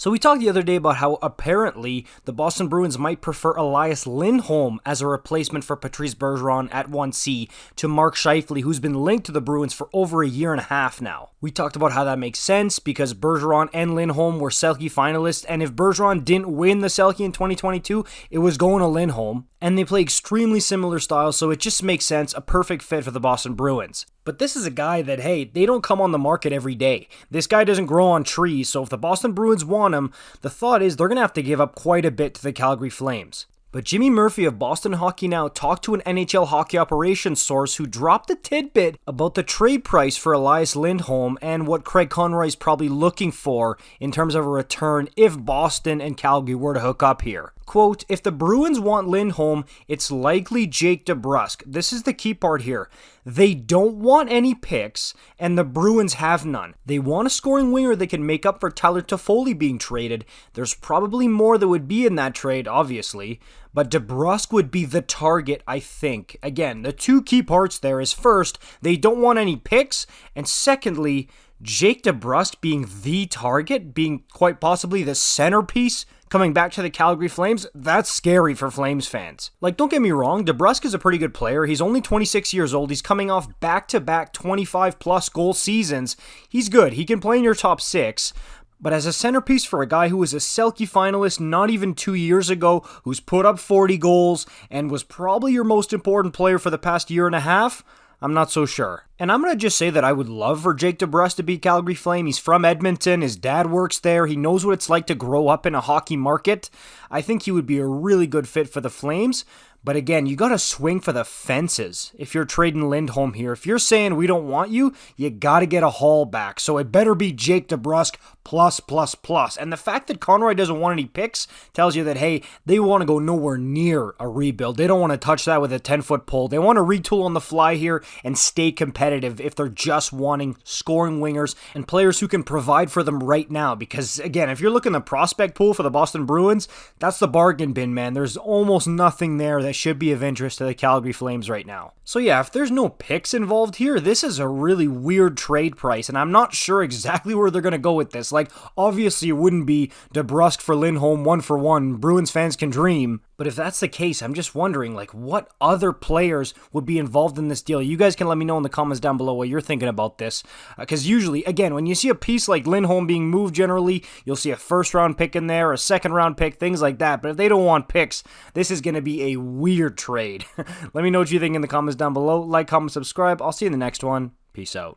So we talked the other day about how apparently the Boston Bruins might prefer Elias Lindholm as a replacement for Patrice Bergeron at 1C to Mark Scheifele, who's been linked to the Bruins for over a year and a half now. We talked about how that makes sense because Bergeron and Lindholm were Selke finalists, and if Bergeron didn't win the Selke in 2022, it was going to Lindholm, and they play extremely similar styles, so it just makes sense, a perfect fit for the Boston Bruins. But this is a guy that, hey, they don't come on the market every day. This guy doesn't grow on trees, so if the Boston Bruins want him, the thought is they're going to have to give up quite a bit to the Calgary Flames. But Jimmy Murphy of Boston Hawkey Now talked to an NHL hockey operations source who dropped a tidbit about the trade price for Elias Lindholm and what Craig Conroy is probably looking for in terms of a return if Boston and Calgary were to hook up here. Quote, if the Bruins want Lindholm, it's likely Jake DeBrusk. This is the key part here. They don't want any picks, and the Bruins have none. They want a scoring winger that can make up for Tyler Toffoli being traded. There's probably more that would be in that trade, obviously, but DeBrusk would be the target, I think. Again, the two key parts there is first, they don't want any picks, and secondly, Jake DeBrusk being the target, being quite possibly the centerpiece coming back to the Calgary Flames, that's scary for Flames fans. Like, don't get me wrong, DeBrusk is a pretty good player. He's only 26 years old. He's coming off back-to-back 25-plus goal seasons. He's good. He can play in your top six. But as a centerpiece for a guy who was a Selke finalist not even 2 years ago, who's put up 40 goals, and was probably your most important player for the past year and a half, I'm not so sure. And I'm going to just say that I would love for Jake DeBrusk to be Calgary Flame. He's from Edmonton. His dad works there. He knows what it's like to grow up in a hockey market. I think he would be a really good fit for the Flames. But again, you got to swing for the fences if you're trading Lindholm here. If you're saying we don't want you, you got to get a haul back. So it better be Jake DeBrusk plus. And the fact that Conroy doesn't want any picks tells you that, hey, they want to go nowhere near a rebuild. They don't want to touch that with a 10-foot pole. They want to retool on the fly here and stay competitive if they're just wanting scoring wingers and players who can provide for them right now. Because, again, if you're looking at the prospect pool for the Boston Bruins, that's the bargain bin, man. There's almost nothing there that should be of interest to the Calgary Flames right now. So yeah, if there's no picks involved here, this is a really weird trade price, and I'm not sure exactly where they're going to go with this. Like, obviously it wouldn't be DeBrusk for Lindholm 1-for-1. Bruins fans can dream. But if that's the case, I'm just wondering, like, what other players would be involved in this deal? You guys can let me know in the comments down below what you're thinking about this. Because usually, again, when you see a piece like Lindholm being moved generally, you'll see a first-round pick in there, a second-round pick, things like that. But if they don't want picks, this is going to be a weird trade. Let me know what you think in the comments down below. Like, comment, subscribe. I'll see you in the next one. Peace out.